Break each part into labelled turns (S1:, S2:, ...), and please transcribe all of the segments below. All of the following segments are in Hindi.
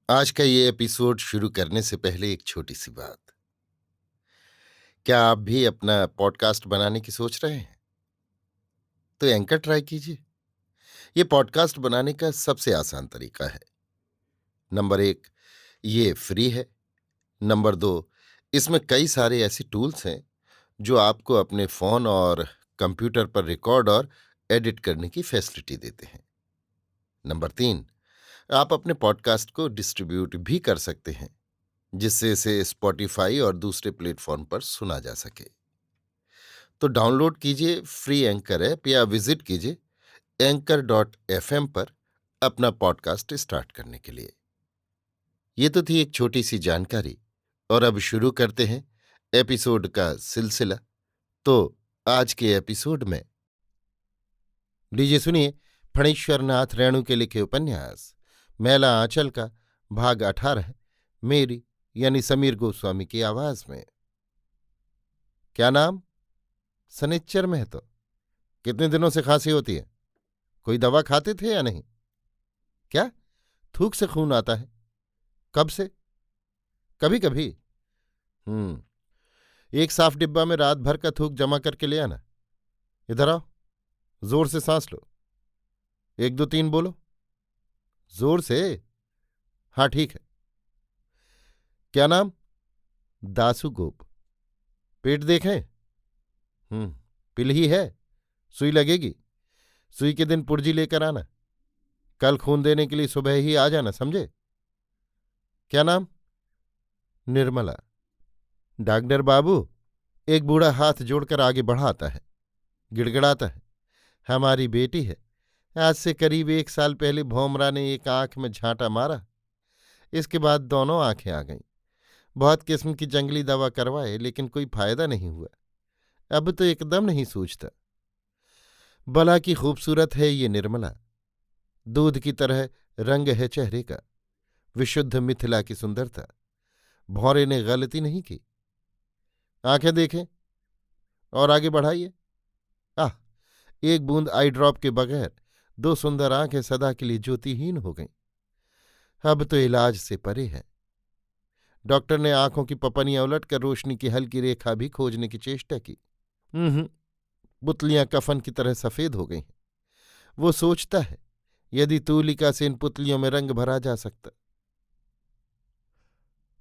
S1: आज का ये एपिसोड शुरू करने से पहले एक छोटी सी बात। क्या आप भी अपना पॉडकास्ट बनाने की सोच रहे हैं? तो एंकर ट्राई कीजिए। ये पॉडकास्ट बनाने का सबसे आसान तरीका है। नंबर 1, ये फ्री है। नंबर 2, इसमें कई सारे ऐसे टूल्स हैं जो आपको अपने फोन और कंप्यूटर पर रिकॉर्ड और एडिट करने की फैसिलिटी देते हैं। नंबर 3, आप अपने पॉडकास्ट को डिस्ट्रीब्यूट भी कर सकते हैं, जिससे इसे स्पॉटिफाई और दूसरे प्लेटफॉर्म पर सुना जा सके। तो डाउनलोड कीजिए फ्री एंकर ऐप या विजिट कीजिए anchor.fm पर अपना पॉडकास्ट स्टार्ट करने के लिए। ये तो थी एक छोटी सी जानकारी, और अब शुरू करते हैं एपिसोड का सिलसिला। तो आज के एपिसोड में लीजिए सुनिए फणीश्वर नाथ रेणु के लिखे उपन्यास मैला आंचल का भाग 18, मेरी यानी समीर गोस्वामी की आवाज में। क्या नाम? सनिच्चर में है। तो कितने दिनों से खांसी होती है? कोई दवा खाते थे या नहीं? क्या? थूक से खून आता है? कब से? कभी कभी। एक साफ डिब्बा में रात भर का थूक जमा करके ले आना। इधर आओ, जोर से सांस लो। 1 2 3 बोलो। जोर से। हाँ ठीक है। क्या नाम? दासू गोप। पेट देखें? पिल ही है। सुई लगेगी। सुई के दिन पुर्जी लेकर आना। कल खून देने के लिए सुबह ही आ जाना, समझे? क्या नाम? निर्मला। डॉक्टर बाबू। एक बूढ़ा हाथ जोड़कर आगे बढ़ाता है, गिड़गिड़ाता है। हमारी बेटी है। आज से करीब 1 साल पहले भौमरा ने एक आंख में झांटा मारा। इसके बाद दोनों आंखें आ गईं। बहुत किस्म की जंगली दवा करवाए, लेकिन कोई फायदा नहीं हुआ। अब तो एकदम नहीं सूझता। भला की खूबसूरत है ये निर्मला। दूध की तरह रंग है चेहरे का। विशुद्ध मिथिला की सुंदरता। भौरे ने गलती नहीं की। आंखें देखें और आगे बढ़ाइए। आह, एक बूंद आई ड्रॉप के बगैर 2 सुंदर आंखें सदा के लिए ज्योतिहीन हो गईं। अब तो इलाज से परे है। डॉक्टर ने आंखों की पपनियां उलटकर रोशनी की हल्की रेखा भी खोजने की चेष्टा की। पुतलियां कफन की तरह सफेद हो गई हैं। वो सोचता है, यदि तूलिका से इन पुतलियों में रंग भरा जा सकता।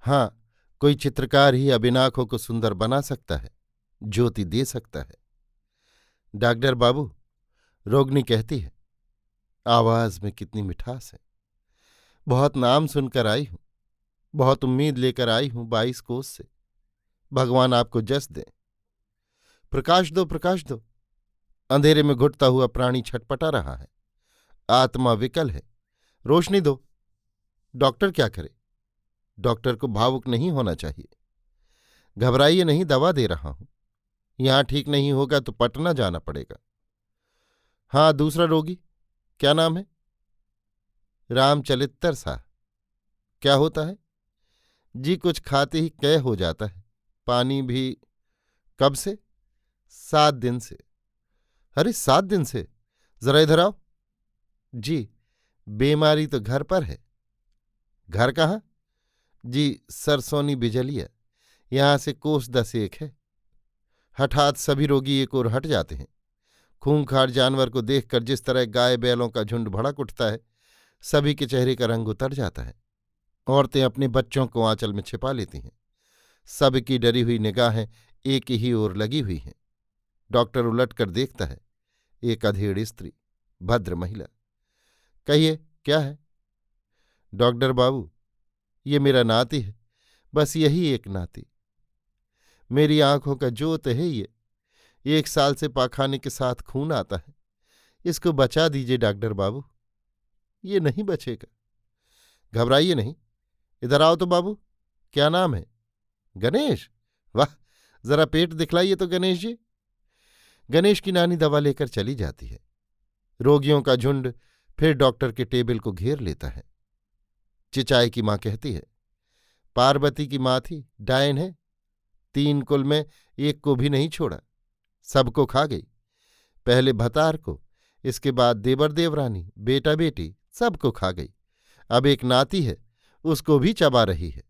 S1: हाँ, कोई चित्रकार ही अब इन आंखों को सुंदर बना सकता है, ज्योति दे सकता है। डॉक्टर बाबू, रोगनी कहती है। आवाज में कितनी मिठास है। बहुत नाम सुनकर आई हूं, बहुत उम्मीद लेकर आई हूं 22 कोस से। भगवान आपको जस दे। प्रकाश दो, प्रकाश दो। अंधेरे में घुटता हुआ प्राणी छटपटा रहा है। आत्मा विकल है। रोशनी दो। डॉक्टर क्या करे? डॉक्टर को भावुक नहीं होना चाहिए। घबराइए नहीं, दवा दे रहा हूं। यहां ठीक नहीं होगा तो पटना जाना पड़ेगा। हाँ, दूसरा रोगी। क्या नाम है? रामचलित्तर सा। क्या होता है? जी कुछ खाते ही कै हो जाता है। पानी भी। कब से? 7 दिन से। अरे 7 दिन से? जरा इधर आओ। जी, बीमारी तो घर पर है। घर कहाँ? जी, सरसोनी बिजलिया। यहां से कोस 10 है। हठात सभी रोगी एक ओर हट जाते हैं। खूंखार जानवर को देखकर जिस तरह गाय बैलों का झुंड भड़क उठता है, सभी के चेहरे का रंग उतर जाता है। औरतें अपने बच्चों को आंचल में छिपा लेती हैं। सबकी डरी हुई निगाहें एक ही ओर लगी हुई हैं। डॉक्टर उलटकर देखता है। एक अधेड़ स्त्री, भद्र महिला। कहिए, क्या है? डॉक्टर बाबू, ये मेरा नाती है, बस यही एक नाती। मेरी आंखों का जोत है ये। 1 साल से पाखाने के साथ खून आता है। इसको बचा दीजिए डॉक्टर बाबू। ये नहीं बचेगा। घबराइए नहीं। इधर आओ तो बाबू। क्या नाम है? गणेश। वाह, जरा पेट दिखलाइए तो गणेश जी। गणेश की नानी दवा लेकर चली जाती है। रोगियों का झुंड फिर डॉक्टर के टेबल को घेर लेता है। चिचाई की मां कहती है, पार्वती की मां थी, डायन है। 3 कुल में एक को भी नहीं छोड़ा। सबको खा गई। पहले भतार को, इसके बाद देवर देवरानी, बेटा बेटी, सबको खा गई। अब एक नाती है, उसको भी चबा रही है।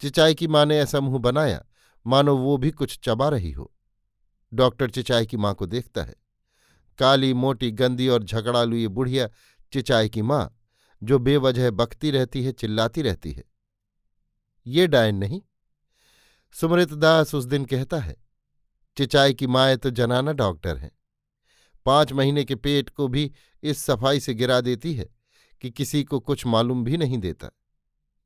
S1: चिचाई की माँ ने ऐसा मुंह बनाया मानो वो भी कुछ चबा रही हो। डॉक्टर चिचाई की माँ को देखता है। काली मोटी गंदी और झगड़ालू ये बुढ़िया चिचाई की माँ, जो बेवजह बकती रहती है, चिल्लाती रहती है। ये डायन नहीं। सुमृत दास उस दिन कहता है, चिचाई की माएँ तो जनाना डॉक्टर हैं। 5 महीने के पेट को भी इस सफाई से गिरा देती है कि किसी को कुछ मालूम भी नहीं देता।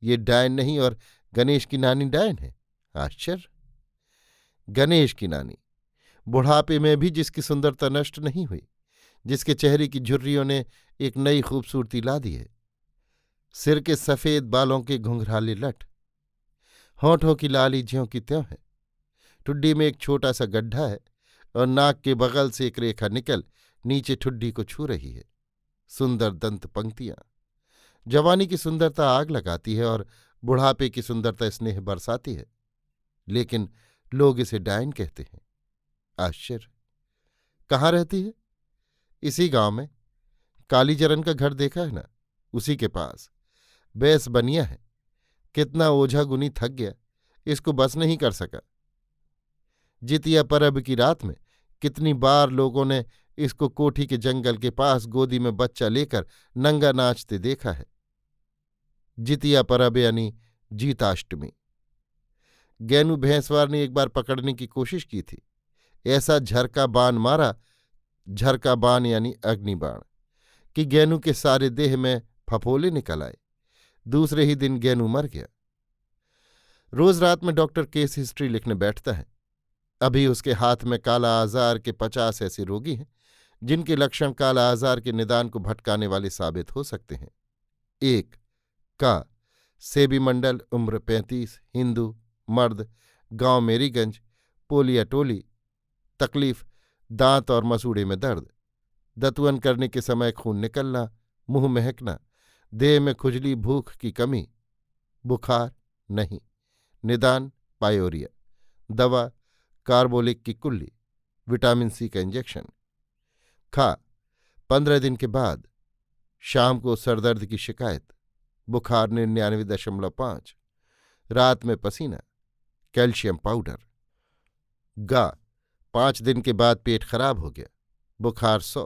S1: ये डायन नहीं और गणेश की नानी डायन है। आश्चर्य! गणेश की नानी बुढ़ापे में भी जिसकी सुंदरता नष्ट नहीं हुई, जिसके चेहरे की झुर्रियों ने एक नई खूबसूरती ला दी है। सिर के सफेद बालों के घुंघराले लठ, होठों की लाली ज्यों की त्यों है। ठुड्डी में एक छोटा सा गड्ढा है और नाक के बगल से एक रेखा निकल नीचे ठुड्डी को छू रही है। सुंदर दंत पंक्तियां। जवानी की सुंदरता आग लगाती है और बुढ़ापे की सुंदरता स्नेह बरसाती है, लेकिन लोग इसे डायन कहते हैं। आश्चर्य! कहाँ रहती है? इसी गांव में। कालीचरण का घर देखा है ना, उसी के पास। बैस बनिया है। कितना ओझा गुनी थक गया, इसको बस नहीं कर सका। जितिया परब की रात में कितनी बार लोगों ने इसको कोठी के जंगल के पास गोदी में बच्चा लेकर नंगा नाचते देखा है। जितिया परब यानी जीताष्टमी। गैनू भैंसवार ने एक बार पकड़ने की कोशिश की थी। ऐसा झरका बाण मारा, झरका बाण यानी अग्निबाण, कि गैनू के सारे देह में फफोले निकल आए। दूसरे ही दिन गैनू मर गया। रोज रात में डॉक्टर केस हिस्ट्री लिखने बैठता है। अभी उसके हाथ में काला आजार के 50 ऐसे रोगी हैं जिनके लक्षण काला आजार के निदान को भटकाने वाले साबित हो सकते हैं। 1 का सेबी मंडल, उम्र 35, हिंदू, मर्द, गांव मेरीगंज, पोलिया टोली। तकलीफ दांत और मसूड़े में दर्द, दतुअन करने के समय खून निकलना, मुंह महकना, देह में खुजली, भूख की कमी। बुखार नहीं। निदान पायोरिया। दवा कार्बोलिक की कुल्ली, विटामिन सी का इंजेक्शन। खा 15 दिन के बाद शाम को सरदर्द की शिकायत, बुखार 99.5, रात में पसीना, कैल्शियम पाउडर। गा 5 दिन के बाद पेट खराब हो गया, बुखार 100,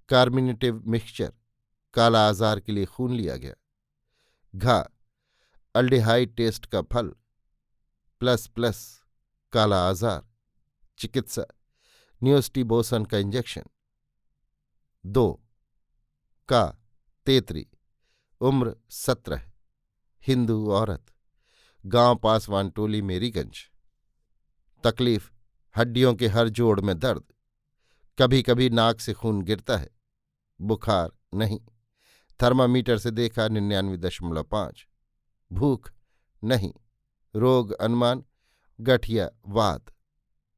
S1: कार्मिनेटिव मिक्सचर, काला आजार के लिए खून लिया गया। घा अल्डिहाइड टेस्ट का फल, ++ काला आजार, चिकित्सा न्यूस्टिबोसन का इंजेक्शन। 2 का तेतरी, उम्र 17, हिंदू, औरत, गांव पासवान टोली मेरीगंज। तकलीफ हड्डियों के हर जोड़ में दर्द, कभी कभी नाक से खून गिरता है। बुखार नहीं। थर्मामीटर से देखा 99.5। भूख नहीं। रोग अनुमान गठिया वात।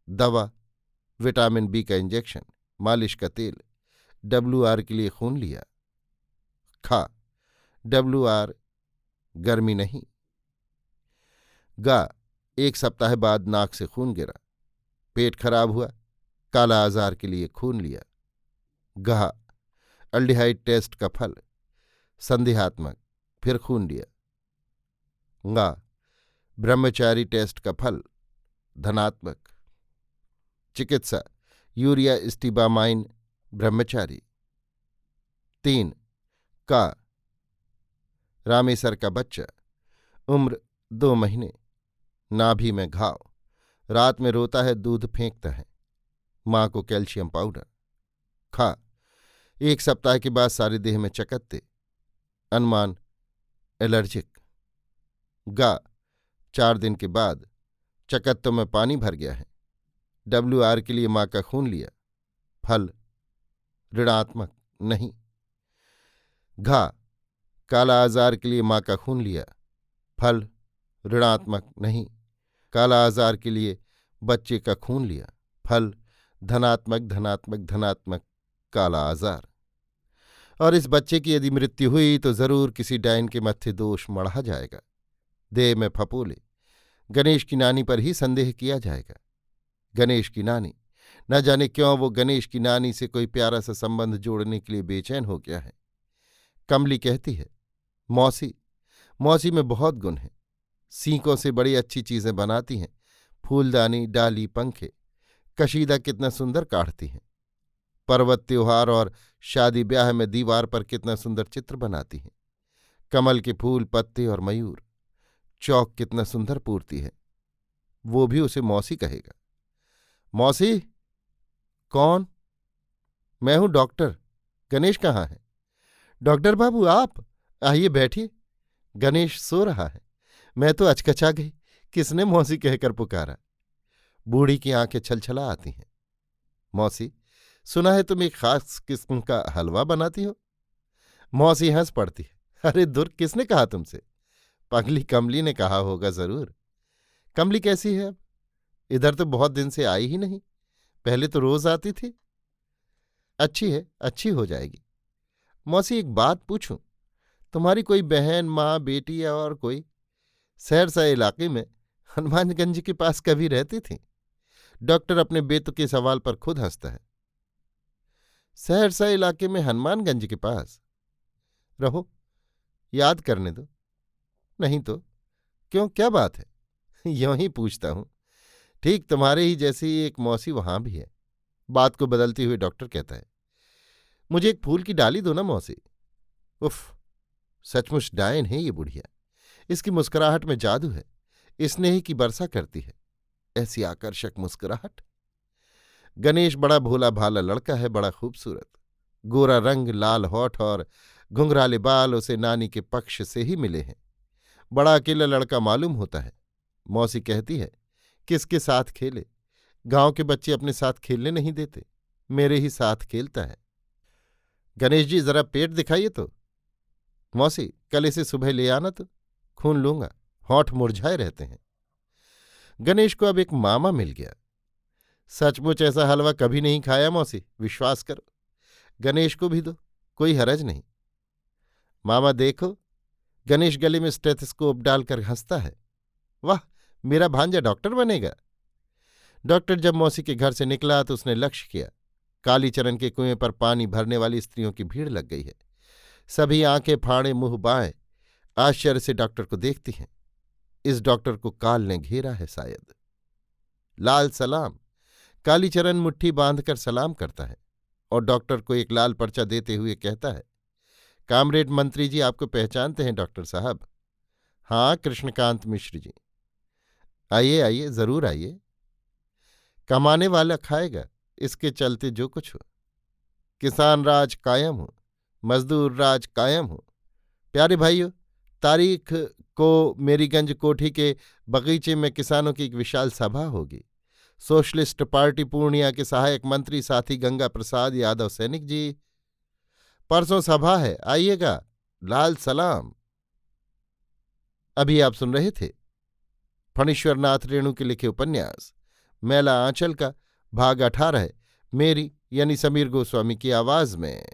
S1: दवा विटामिन बी का इंजेक्शन, मालिश का तेल, WR के लिए खून लिया। खा WR गर्मी नहीं। गा 1 सप्ताह बाद नाक से खून गिरा, पेट खराब हुआ, काला आजार के लिए खून लिया। गहा अल्डिहाइड टेस्ट का फल, संदेहात्मक, फिर खून लिया। गा ब्रह्मचारी टेस्ट का फल, धनात्मक, चिकित्सा यूरिया स्टीबामाइन, ब्रह्मचारी। 3 का रामेसर का बच्चा, उम्र 2 महीने, नाभि में घाव, रात में रोता है, दूध फेंकता है। मां को कैल्शियम पाउडर। खा 1 सप्ताह के बाद सारे देह में चकत्ते, अनुमान एलर्जिक। गा 4 दिन के बाद चकत्तों में पानी भर गया है। WR के लिए मां का खून लिया, फल ऋणात्मक नहीं। घा काला आजार के लिए मां का खून लिया, फल ऋणात्मक नहीं। काला आजार के लिए बच्चे का खून लिया, फल धनात्मक धनात्मक धनात्मक काला आजार। और इस बच्चे की यदि मृत्यु हुई तो जरूर किसी डायन के मत्थे दोष मढ़ा जाएगा। देह में फपोले, गणेश की नानी पर ही संदेह किया जाएगा। गणेश की नानी, न जाने क्यों वो गणेश की नानी से कोई प्यारा सा संबंध जोड़ने के लिए बेचैन हो गया है। कमली कहती है, मौसी, मौसी में बहुत गुण हैं। सीकों से बड़ी अच्छी चीजें बनाती हैं। फूलदानी, डाली, पंखे, कशीदा कितना सुंदर काढ़ती हैं। पर्वत, त्योहार और शादी ब्याह में दीवार पर कितना सुंदर चित्र बनाती हैं। कमल के फूल, पत्ते और मयूर, चौक कितना सुंदर पूरती है। वो भी उसे मौसी कहेगा। मौसी? कौन? मैं हूं डॉक्टर। गणेश कहाँ है? डॉक्टर बाबू आप? आइए बैठिए। गणेश सो रहा है। मैं तो अचकचा गई, किसने मौसी कहकर पुकारा। बूढ़ी की आंखें छलछला आती हैं। मौसी, सुना है तुम एक खास किस्म का हलवा बनाती हो। मौसी हंस पड़ती है। अरे दुर, किसने कहा तुमसे? पगली कमली ने कहा होगा जरूर। कमली कैसी है अब? इधर तो बहुत दिन से आई ही नहीं। पहले तो रोज आती थी। अच्छी है, अच्छी हो जाएगी। मौसी, एक बात पूछूं? तुम्हारी कोई बहन, माँ, बेटी या और कोई सहरसा इलाके में हनुमानगंज के पास कभी रहती थी? डॉक्टर अपने बेतुके सवाल पर खुद हंसता है। सहरसा इलाके में हनुमानगंज के पास? रहो, याद करने दो। नहीं तो क्यों, क्या बात है? यों ही पूछता हूं। ठीक तुम्हारे ही जैसी एक मौसी वहां भी है। बात को बदलते हुए डॉक्टर कहता है, मुझे एक फूल की डाली दो ना मौसी। उफ, सचमुच डायन है ये बुढ़िया। इसकी मुस्कुराहट में जादू है। स्नेह की बरसा करती है। ऐसी आकर्षक मुस्कुराहट। गणेश बड़ा भोला भाला लड़का है, बड़ा खूबसूरत। गोरा रंग, लाल होठ और घुंघराले बाल उसे नानी के पक्ष से ही मिले हैं। बड़ा अकेला लड़का मालूम होता है। मौसी कहती है, किसके साथ खेले? गांव के बच्चे अपने साथ खेलने नहीं देते, मेरे ही साथ खेलता है। गणेश जी, जरा पेट दिखाइए तो। मौसी, कल इसे सुबह ले आना तो खून लूंगा, होंठ मुरझाए रहते हैं। गणेश को अब एक मामा मिल गया। सचमुच ऐसा हलवा कभी नहीं खाया मौसी, विश्वास करो। गणेश को भी दो, कोई हरज नहीं। मामा देखो। गणेश गले में स्टेथोस्कोप डालकर हंसता है। वाह, मेरा भांजा डॉक्टर बनेगा। डॉक्टर जब मौसी के घर से निकला तो उसने लक्ष्य किया। कालीचरण के कुएं पर पानी भरने वाली स्त्रियों की भीड़ लग गई है। सभी आंखें फाड़े मुंह बाएं आश्चर्य से डॉक्टर को देखती हैं। इस डॉक्टर को काल ने घेरा है शायद। लाल सलाम। कालीचरण मुट्ठी बांधकर सलाम करता है और डॉक्टर को एक लाल पर्चा देते हुए कहता है, कामरेड मंत्री जी आपको पहचानते हैं डॉक्टर साहब? हाँ, कृष्णकांत मिश्र जी। आइए आइए, जरूर आइए। कमाने वाला खाएगा, इसके चलते जो कुछ हो। किसान राज कायम हो, मजदूर राज कायम हो। प्यारे भाइयों, तारीख को मेरीगंज कोठी के बगीचे में किसानों की एक विशाल सभा होगी। सोशलिस्ट पार्टी पूर्णिया के सहायक मंत्री साथी गंगा प्रसाद यादव सैनिक जी, परसों सभा है, आइएगा। लाल सलाम। अभी आप सुन रहे थे फणीश्वरनाथ रेणु के लिखे उपन्यास मैला आंचल का भाग 18 मेरी यानी समीर गोस्वामी की आवाज में।